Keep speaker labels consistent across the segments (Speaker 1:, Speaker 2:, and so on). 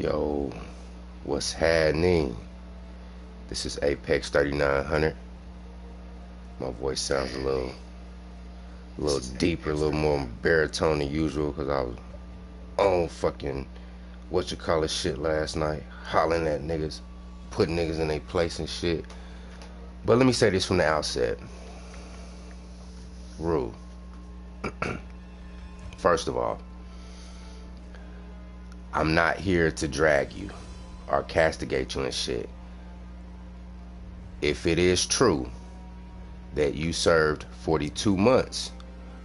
Speaker 1: Yo, what's happening? This is Apex 3900. My voice sounds a little deeper, a little more baritone than usual because I was on fucking shit last night, hollering at niggas, putting niggas in their place and shit. But let me say this from the outset. Rule. First of all, I'm not here to drag you or castigate you and shit. If it is true that you served 42 months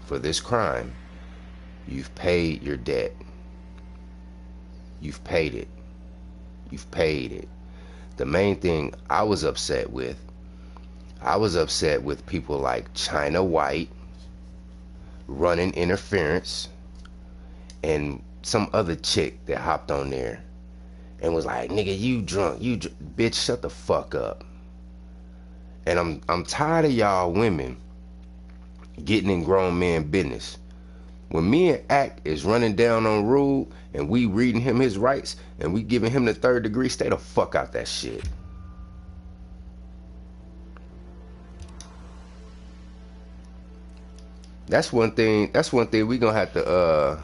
Speaker 1: for this crime, you've paid your debt. You've paid it. You've paid it. The main thing I was upset with people like China White running interference and some other chick that hopped on there and was like, nigga, you drunk, bitch, shut the fuck up. And I'm tired of y'all women getting in grown men business. When me and Act is running down on Rule and we reading him his rights and we giving him the 3rd degree, stay the fuck out that shit. That's one thing we gonna have to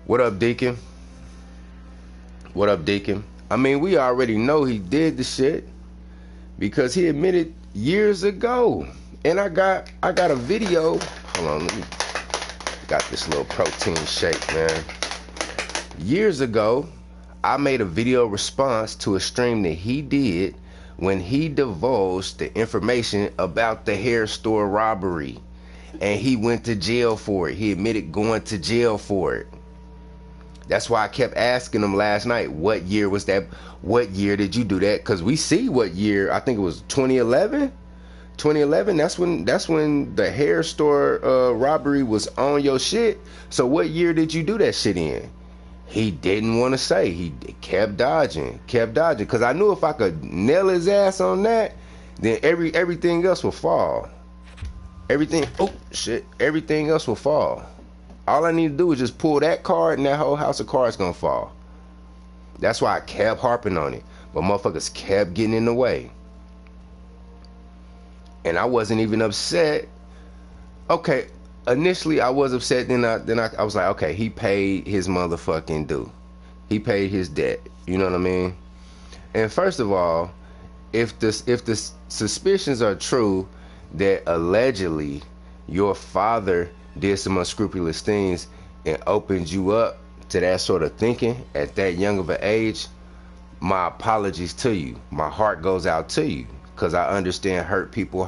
Speaker 1: What up, Deacon? What up, Deacon? I mean, we already know he did the shit because he admitted years ago. And I got a video. Hold on, let me got this little protein shake, man. Years ago, I made a video response to a stream that he did when he divulged the information about the hair store robbery. And he went to jail for it. He admitted going to jail for it. That's why I kept asking him last night, what year was that? What year did you do that? Because we see what year. I think it was 2011. 2011, that's when the hair store robbery was on your shit. So what year did you do that shit in? He didn't want to say. He kept dodging. Because I knew if I could nail his ass on that, then everything else will fall. Everything else will fall. All I need to do is just pull that card and that whole house of cards gonna fall. That's why I kept harping on it. But motherfuckers kept getting in the way. And I wasn't even upset. Okay, initially I was upset, then I was like, okay, he paid his motherfucking due. He paid his debt. You know what I mean? And first of all, if the suspicions are true that allegedly your father did some unscrupulous things and opened you up to that sort of thinking at that young of an age, my apologies to you. My heart goes out to you because I understand hurt people.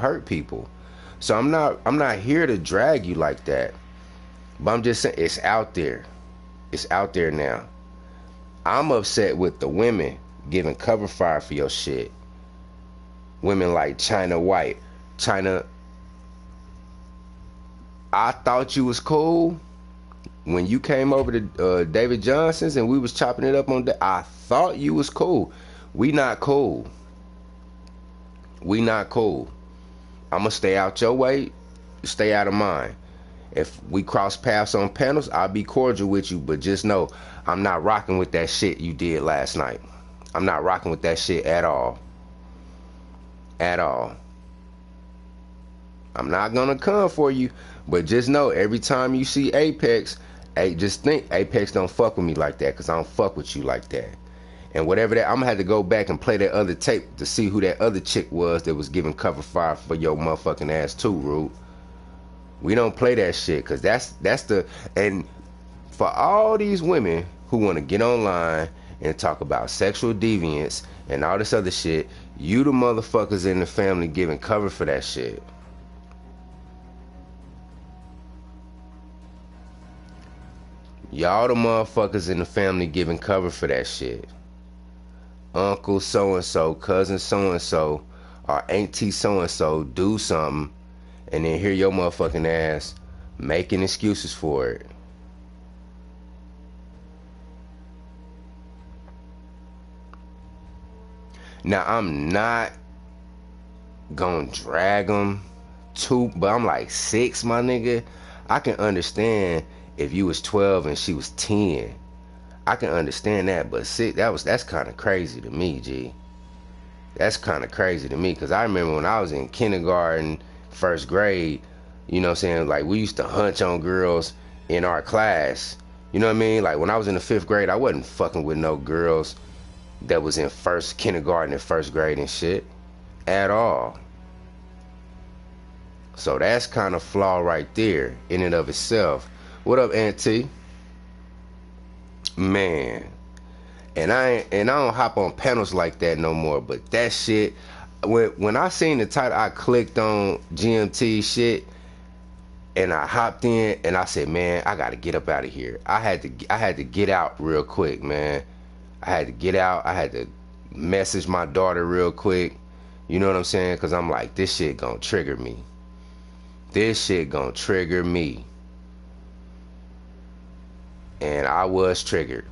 Speaker 1: So I'm not here to drag you like that. But I'm just saying it's out there. It's out there now. I'm upset with the women giving cover fire for your shit. Women like China White. China, I thought you was cool when you came over to David Johnson's and we was chopping it up on that. I thought you was cool. We not cool. I'ma stay out your way, stay out of mine. If we cross paths on panels, I'll be cordial with you, but just know I'm not rocking with that shit you did last night. I'm not rocking with that shit at all. At all. I'm not gonna come for you, but just know every time you see Apex, just think Apex don't fuck with me like that, cause I don't fuck with you like that. And whatever that, I'm gonna have to go back and play that other tape to see who that other chick was that was giving cover fire for your motherfucking ass too, Rude. We don't play that shit, cause that's the, and for all these women who wanna get online and talk about sexual deviance and all this other shit, you the motherfuckers in the family giving cover for that shit. Y'all the motherfuckers in the family giving cover for that shit. Uncle so-and-so, cousin so-and-so, or auntie so-and-so do something, and then hear your motherfucking ass making excuses for it. Now, I'm not gonna drag them too, but I'm like 6, my nigga. I can understand if you was 12 and she was 10. I can understand that, but see, that's kind of crazy to me, G. That's kind of crazy to me, because I remember when I was in kindergarten, first grade, you know what I'm saying, like we used to hunch on girls in our class. You know what I mean? Like when I was in the 5th grade, I wasn't fucking with no girls that was in kindergarten and first grade and shit at all. So that's kind of flaw right there in and of itself. What up, Auntie? Man. And I don't hop on panels like that no more. But that shit, when I seen the title, I clicked on GMT shit and I hopped in and I said, man, I gotta get up out of here. I had to get out real quick, man. I had to get out. I had to message my daughter real quick. You know what I'm saying? Because I'm like, this shit gonna trigger me. This shit gonna trigger me. And I was triggered.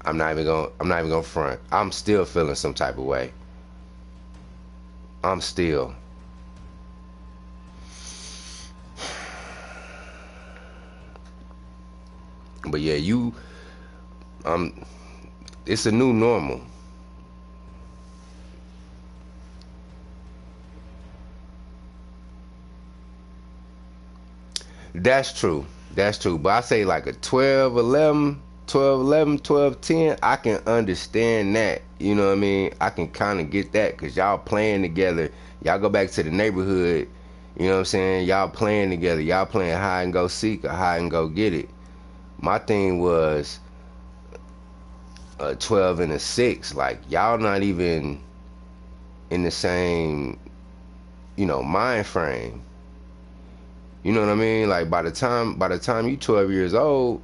Speaker 1: I'm not even gonna front. I'm still feeling some type of way. I'm still. But yeah, it's a new normal. That's true. That's true. But I say like a 12, 11, 12, 11, 12, 10, I can understand that. You know what I mean? I can kind of get that because y'all playing together. Y'all go back to the neighborhood. You know what I'm saying? Y'all playing together. Y'all playing hide and go seek or hide and go get it. My thing was a 12 and a 6. Like, y'all not even in the same, mind frame. You know what I mean? Like by the time you 12 years old,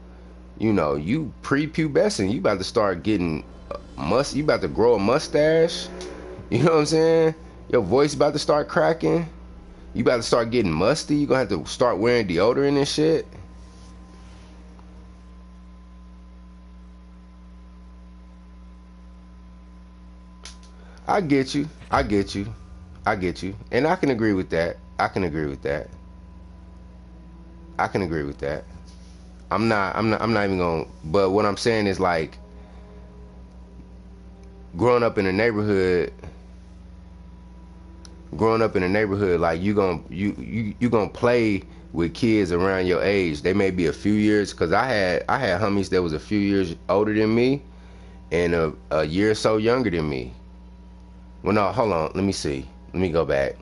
Speaker 1: you prepubescent. You about to start getting you about to grow a mustache. You know what I'm saying? Your voice about to start cracking. You about to start getting musty. You gonna have to start wearing deodorant and shit. I get you. I get you. I get you. And I can agree with that. I can agree with that. I can agree with that. I'm not even gonna, but what I'm saying is like growing up in a neighborhood, like you gonna play with kids around your age. They may be a few years, cause I had homies that was a few years older than me and a year or so younger than me. Well, no, hold on, let me see. Let me go back.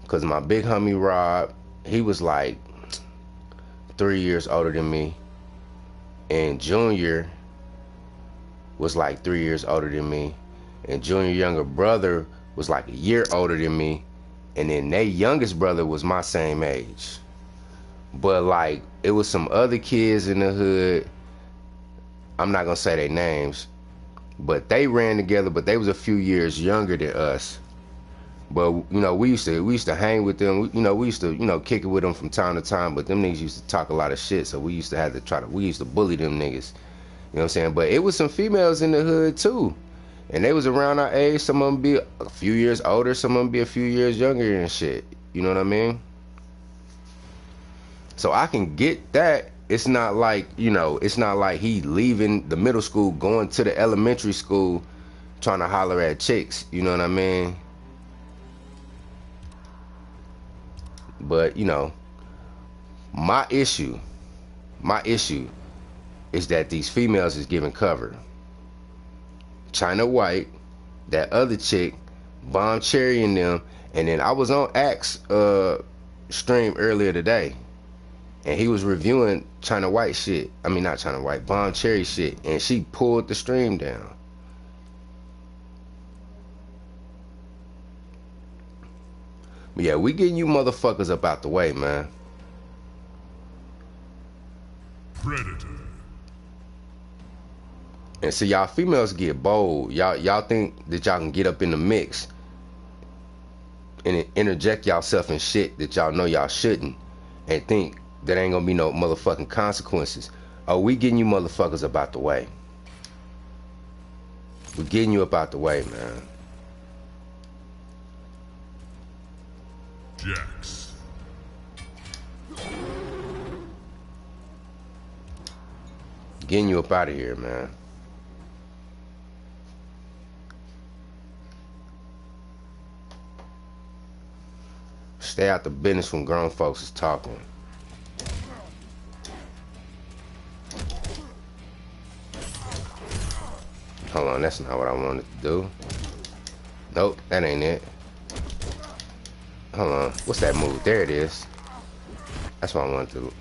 Speaker 1: Cause my big homie Rob, he was like 3 years older than me, and Junior was like 3 years older than me, and Junior younger brother was like a year older than me, and then their youngest brother was my same age. But like it was some other kids in the hood, I'm not gonna say their names, but they ran together, but they was a few years younger than us. But we used to hang with them. We used to kick it with them from time to time. But them niggas used to talk a lot of shit, so we used to have to we used to bully them niggas. You know what I'm saying? But it was some females in the hood too, and they was around our age. Some of them be a few years older, some of them be a few years younger and shit. You know what I mean? So I can get that. It's not like it's not like he leaving the middle school, going to the elementary school, trying to holler at chicks. You know what I mean? But my issue is that these females is giving cover. China White, that other chick, Bomb Cherry and them, and then I was on Axe stream earlier today, and he was reviewing China White shit. I mean not China White, Bomb Cherry shit, and she pulled the stream down. But yeah, we getting you motherfuckers up out the way, man. Predator. And see, y'all females get bold. Y'all think that y'all can get up in the mix and interject y'allself in shit that y'all know y'all shouldn't, and think that ain't gonna be no motherfucking consequences. Oh, we getting you motherfuckers up out the way. We getting you up out the way, man. Jax. getting you up out of here, man. Stay out the business when grown folks is talking. Hold on, that's not what I wanted to do. Nope, that ain't it. Hold on, what's that move? There it is. That's what I wanted to do.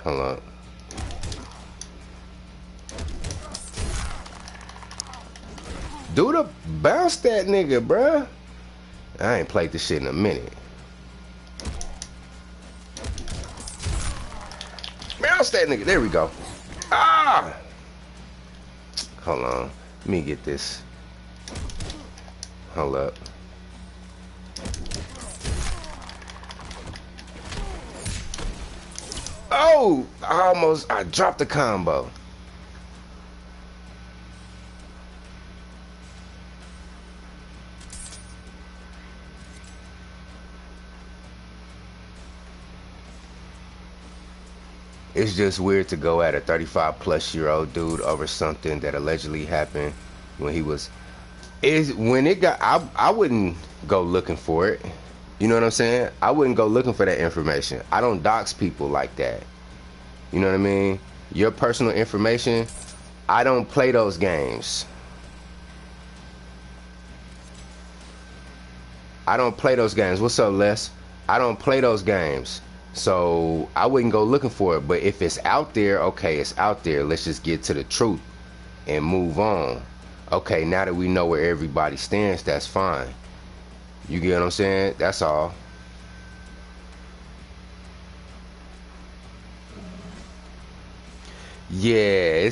Speaker 1: Hold on. Dude, bounce that nigga, bruh. I ain't played this shit in a minute. Bounce that nigga. There we go. Ah! Hold on. Let me get this. Hold up. Oh! I dropped the combo. It's just weird to go at a 35-plus-year-old dude over something that allegedly happened when he was. I wouldn't go looking for it. You know what I'm saying? I wouldn't go looking for that information. I don't dox people like that. You know what I mean? Your personal information, I don't play those games. I don't play those games. What's up, Les? I don't play those games. So I wouldn't go looking for it. But if it's out there, okay, it's out there. Let's just get to the truth and move on. Okay, now that we know where everybody stands, that's fine. You get what I'm saying? That's all. Yeah,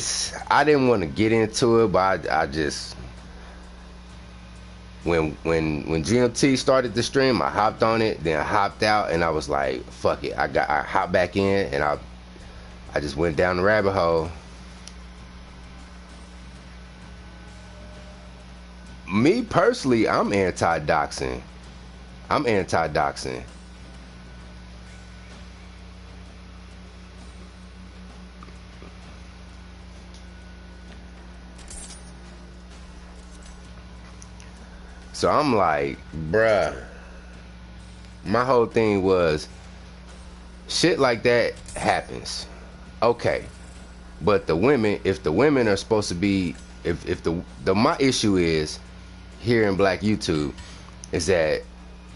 Speaker 1: I didn't want to get into it, but I just when GMT started the stream, I hopped on it, then I hopped out, and I was like, fuck it. I hopped back in, and I just went down the rabbit hole. Me personally, I'm anti-doxing. I'm anti-doxing. So I'm like, bruh, my whole thing was, shit like that happens. Okay. But the women, if the women are supposed to be, if my issue is, here in Black YouTube, is that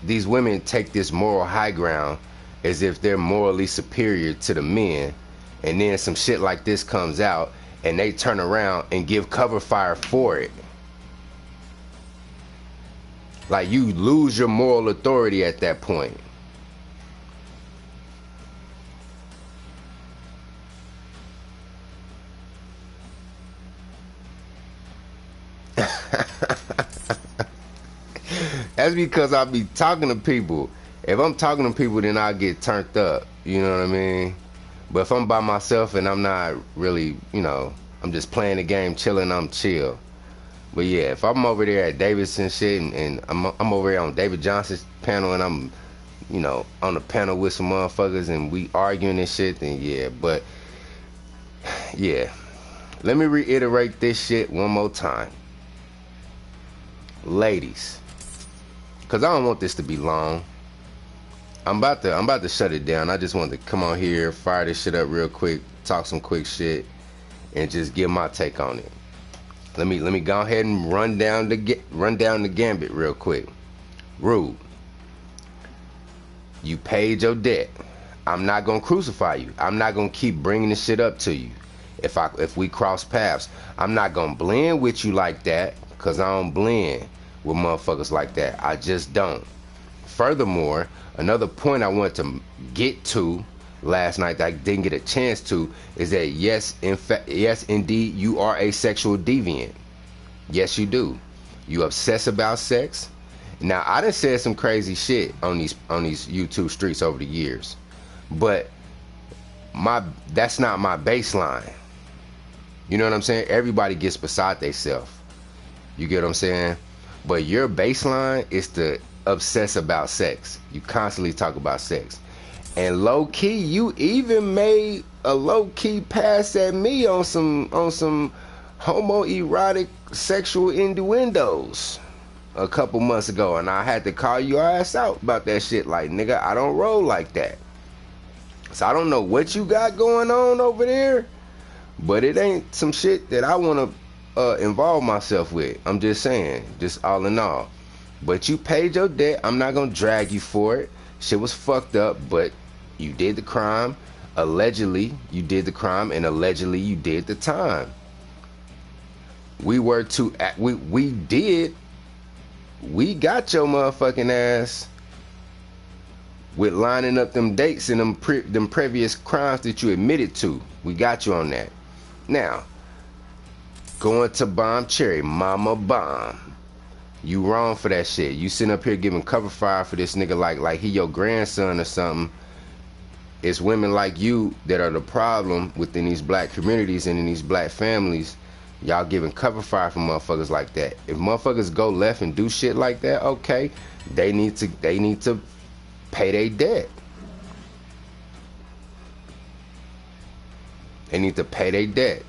Speaker 1: these women take this moral high ground as if they're morally superior to the men, and then some shit like this comes out, and they turn around and give cover fire for it. Like, you lose your moral authority at that point. That's because I be talking to people. If I'm talking to people, then I get turned up. You know what I mean? But if I'm by myself and I'm not really, you know, I'm just playing the game, chilling, I'm chill. But yeah, if I'm over there at Davidson shit and I'm over there on David Johnson's panel and I'm, you know, on the panel with some motherfuckers and we arguing and shit, then yeah. But yeah, let me reiterate this shit one more time. Ladies, because I don't want this to be long. I'm about to shut it down. I just wanted to come on here, fire this shit up real quick, talk some quick shit, and just give my take on it. Let me go ahead and run down the gambit real quick. Rude. You paid your debt. I'm not gonna crucify you. I'm not gonna keep bringing this shit up to you. If we cross paths, I'm not gonna blend with you like that, cause I don't blend with motherfuckers like that. I just don't. Furthermore, another point I want to get to last night that I didn't get a chance to is that yes, indeed, you are a sexual deviant. Yes, you do. You obsess about sex. Now, I done said some crazy shit on these YouTube streets over the years, but that's not my baseline. You know what I'm saying? Everybody gets beside themselves. You get what I'm saying? But your baseline is to obsess about sex. You constantly talk about sex. And low key, you even made a low key pass at me on some homoerotic sexual innuendos a couple months ago, and I had to call your ass out about that shit. Like, nigga, I don't roll like that. So I don't know what you got going on over there, but it ain't some shit that I want to involve myself with. I'm just saying, just all in all. But you paid your debt. I'm not gonna drag you for it. Shit was fucked up, but you did the crime. Allegedly, you did the crime, and allegedly, you did the time. We were to, we got your motherfucking ass with lining up them dates and them previous crimes that you admitted to. We got you on that. Now, going to Bomb Cherry, Mama Bomb. You wrong for that shit. You sitting up here giving cover fire for this nigga like he your grandson or something. It's women like you that are the problem within these black communities and in these black families. Y'all giving cover fire for motherfuckers like that. If motherfuckers go left and do shit like that, okay, they need to pay their debt. They need to pay their debt.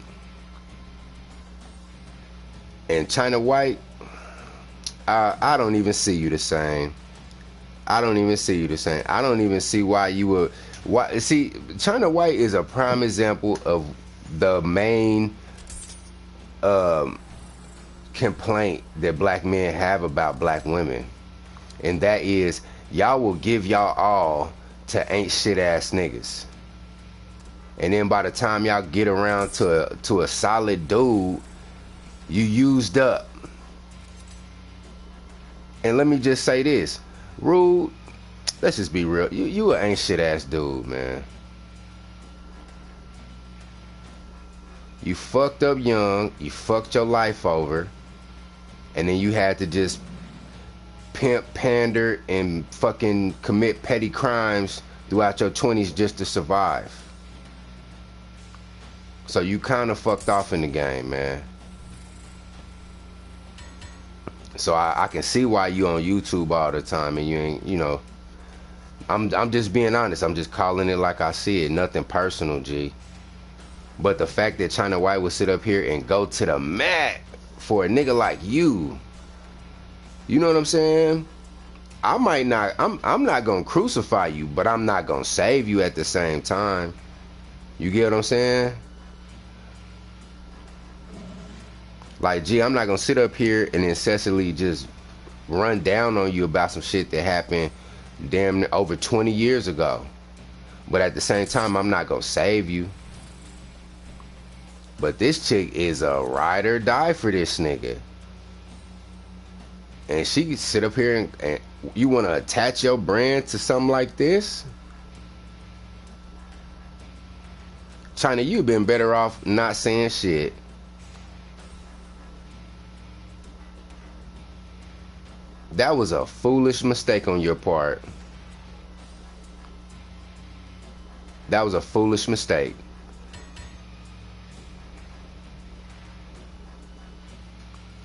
Speaker 1: And China White, I don't even see you the same. I don't even see you the same. I don't even see why you would. Why? See, China White is a prime example of the main complaint that black men have about black women, and that is y'all will give y'all all to ain't shit ass niggas, and then by the time y'all get around to a solid dude, you used up. And let me just say this, Rude, let's just be real. You an ain't shit ass dude, man. You fucked up young, you fucked your life over, and then you had to just pimp, pander, and fucking commit petty crimes throughout your 20s just to survive. So you kind of fucked off in the game, man. So I can see why you on YouTube all the time and you ain't, you know. I'm just being honest. I'm just calling it like I see it. Nothing personal, G. But the fact that China White would sit up here and go to the mat for a nigga like you know what I'm saying? I might not, I'm not gonna crucify you, but I'm not gonna save you at the same time. You get what I'm saying? Like, G, I'm not gonna sit up here and incessantly just run down on you about some shit that happened damn near over 20 years ago. But at the same time, I'm not gonna save you. But this chick is a ride or die for this nigga. And she can sit up here and you wanna attach your brand to something like this? China, you've been better off not saying shit. That was a foolish mistake on your part. That was a foolish mistake.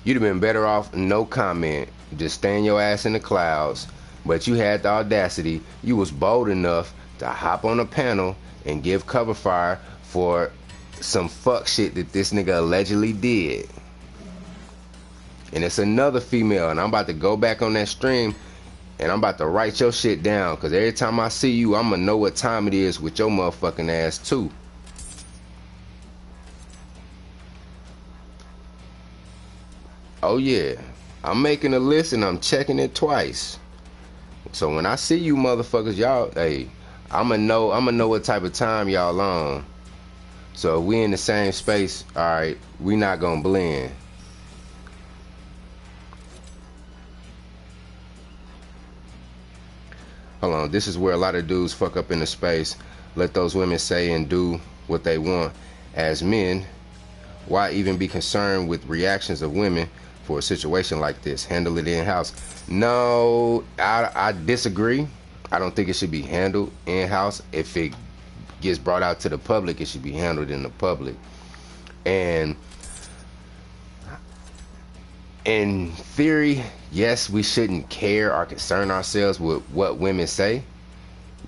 Speaker 1: You'd have been better off no comment, just staying your ass in the clouds. But you had the audacity, you was bold enough to hop on a panel and give cover fire for some fuck shit that this nigga allegedly did. And it's another female, and I'm about to go back on that stream and I'm about to write your shit down, because every time I see you, I'm gonna know what time it is with your motherfucking ass too. Oh yeah, I'm making a list and I'm checking it twice. So when I see you motherfuckers, y'all, hey, I'ma know what type of time y'all on. So if we in the same space, alright, we not gonna blend. Hold on, this is where a lot of dudes fuck up in the space. Let those women say and do what they want. As men, why even be concerned with reactions of women for a situation like this? Handle it in-house. No, I disagree. I don't think it should be handled in-house. If it gets brought out to the public, it should be handled in the public. And in theory, yes, we shouldn't care or concern ourselves with what women say.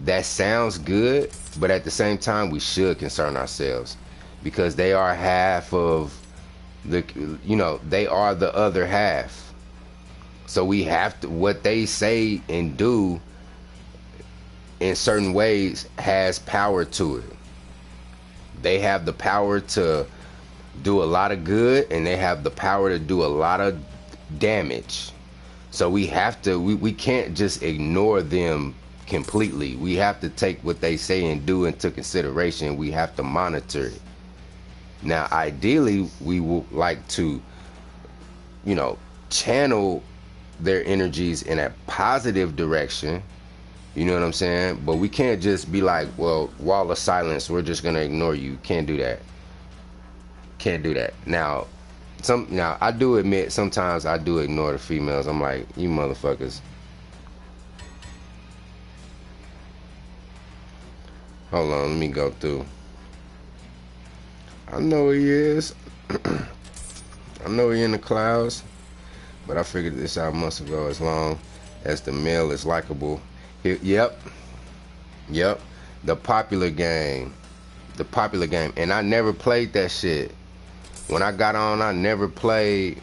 Speaker 1: That sounds good, but at the same time, we should concern ourselves because they are half of the, they are the other half. So we have to, what they say and do in certain ways has power to it. They have the power to do a lot of good, and they have the power to do a lot of damage. So we have to, we can't just ignore them completely. We have to take what they say and do into consideration. We have to monitor it. Now, ideally, we would like to, channel their energies in a positive direction. You know what I'm saying? But we can't just be like, well, wall of silence, we're just gonna ignore you. Can't do that. Can't do that. Now I do admit sometimes I do ignore the females. I'm like, you motherfuckers. Hold on, let me go through. I know he is. I know he in the clouds, but I figured this out months ago. As long as the male is likable. Yep. The popular game. And I never played that shit. When I got on, I never played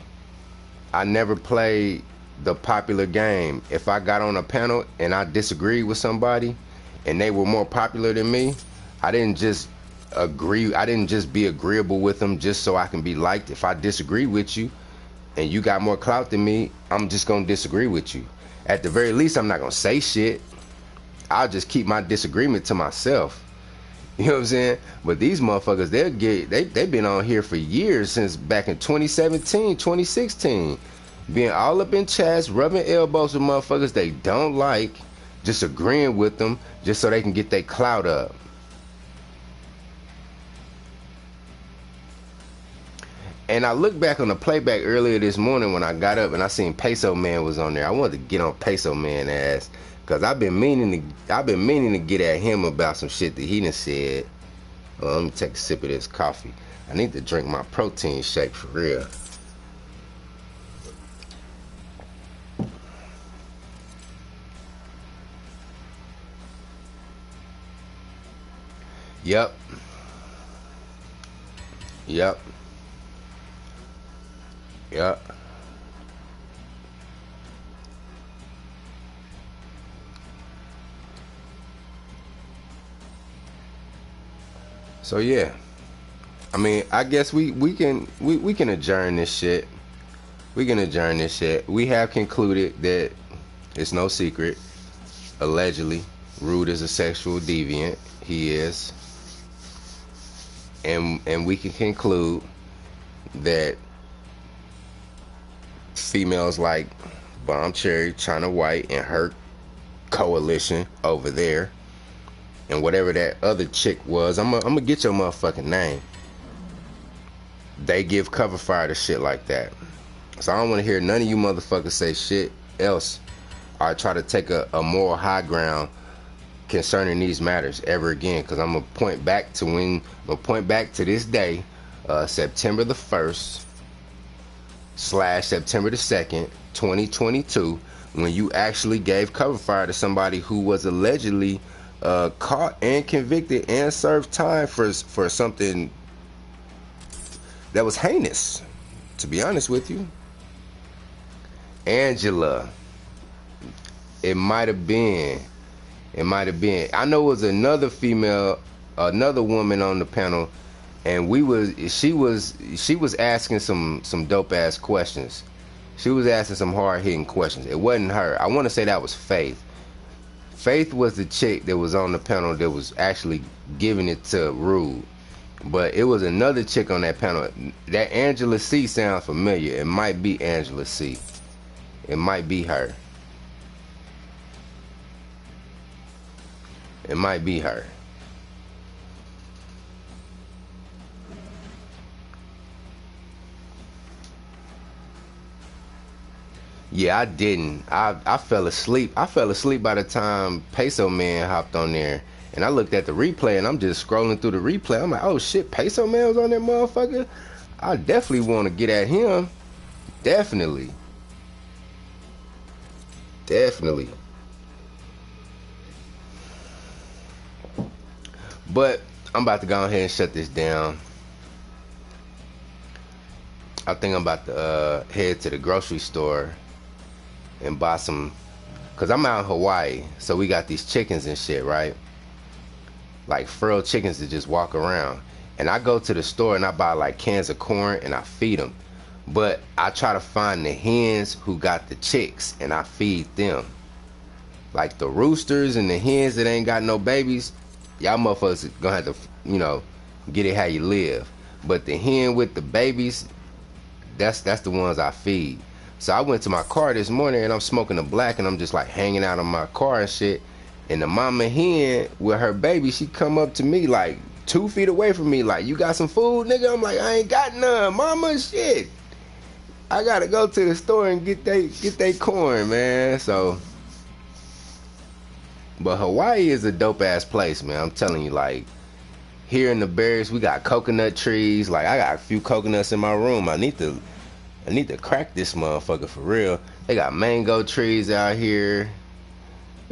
Speaker 1: the popular game. If I got on a panel and I disagreed with somebody and they were more popular than me, I didn't just be agreeable with them just so I can be liked. If I disagree with you and you got more clout than me, I'm just gonna disagree with you. At the very least, I'm not gonna say shit. I'll just keep my disagreement to myself. You know what I'm saying? But these motherfuckers, they've been on here for years, since back in 2017, 2016. Being all up in chats, rubbing elbows with motherfuckers they don't like, just agreeing with them just so they can get their clout up. And I looked back on the playback earlier this morning when I got up and I seen Peso Man was on there. I wanted to get on Peso Man ass. Cause I've been meaning to get at him about some shit that he done said. Let me take a sip of this coffee. I need to drink my protein shake for real. Yep. So yeah, I mean, I guess we can adjourn this shit. We can adjourn this shit. We have concluded that it's no secret. Allegedly, Rude is a sexual deviant. He is, and we can conclude that females like Bomb Cherry, China White, and her coalition over there, and whatever that other chick was, I'm gonna get your motherfucking name. They give cover fire to shit like that. So I don't want to hear none of you motherfuckers say shit else or try to take a moral high ground concerning these matters ever again. Because I'm gonna point back to this day, September the 1st / September the 2nd, 2022, when you actually gave cover fire to somebody who was allegedly caught and convicted and served time for something that was heinous, to be honest with you. Angela, it might have been. I know it was another female, another woman on the panel, and she was asking some dope ass questions. She was asking some hard hitting questions. It wasn't her. I want to say that was Faith. Faith was the chick that was on the panel that was actually giving it to Rude. But it was another chick on that panel. That Angela C sounds familiar. It might be Angela C. It might be her. It might be her. Yeah, I didn't. I fell asleep. I fell asleep by the time Peso Man hopped on there. And I looked at the replay and I'm just scrolling through the replay. I'm like, oh shit, Peso Man was on that motherfucker? I definitely want to get at him. Definitely. But I'm about to go ahead and shut this down. I think I'm about to head to the grocery store and buy some, cause I'm out in Hawaii, so we got these chickens and shit, right? Like feral chickens that just walk around. And I go to the store and I buy like cans of corn and I feed them. But I try to find the hens who got the chicks and I feed them. Like the roosters and the hens that ain't got no babies, y'all motherfuckers gonna have to, you know, get it how you live. But the hen with the babies, that's the ones I feed. So I went to my car this morning and I'm smoking a black and I'm just like hanging out on my car and shit. And the mama hen with her baby, she come up to me like 2 feet away from me, like, you got some food, nigga? I'm like, I ain't got none, mama, shit. I gotta go to the store and get they corn, man. So, but Hawaii is a dope ass place, man. I'm telling you, like, here in the Berries, we got coconut trees. Like, I got a few coconuts in my room. I need to crack this motherfucker for real. They got mango trees out here.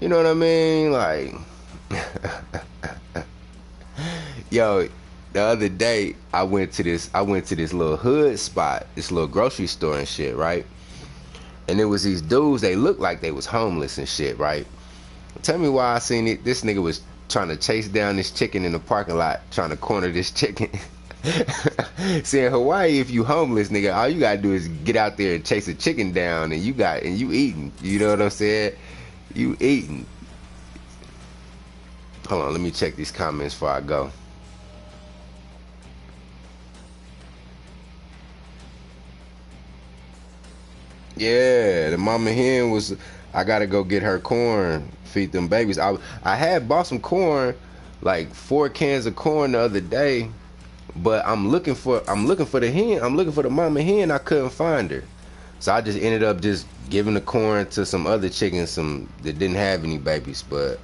Speaker 1: You know what I mean? Like, yo, the other day I went to this little hood spot, this little grocery store and shit, right? And it was these dudes, they looked like they was homeless and shit, right? Tell me why I seen it. This nigga was trying to chase down this chicken in the parking lot, trying to corner this chicken. See, in Hawaii, if you homeless, nigga, all you gotta do is get out there and chase a chicken down and you eating. You know what I'm saying? You eating. Hold on, let me check these comments before I go. Yeah, the mama hen was, I gotta go get her corn, feed them babies. I had bought some corn, like 4 cans of corn the other day, but I'm looking for the hen, I'm looking for the mama hen, I couldn't find her. So I just ended up just giving the corn to some other chickens, some that didn't have any babies. But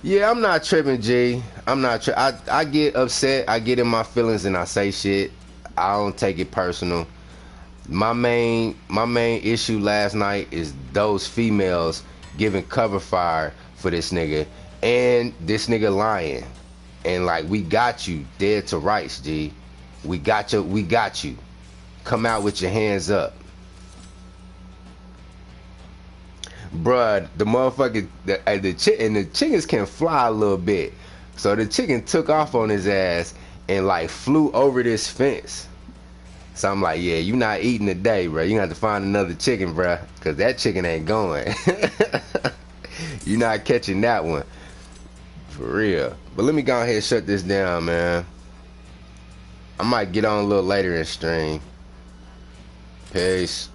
Speaker 1: yeah, I'm not tripping, G. I'm not I get upset, I get in my feelings and I say shit. I don't take it personal. My main issue last night is those females giving cover fire for this nigga, and this nigga lying. And like, we got you dead to rights, G. We got you. Come out with your hands up. Bruh, the motherfucker, the chickens can fly a little bit. So the chicken took off on his ass and like flew over this fence. So I'm like, yeah, you not eating today, bro. You have to find another chicken, bro, because that chicken ain't going. You not catching that one. For real. But let me go ahead and shut this down, man. I might get on a little later and stream. Peace.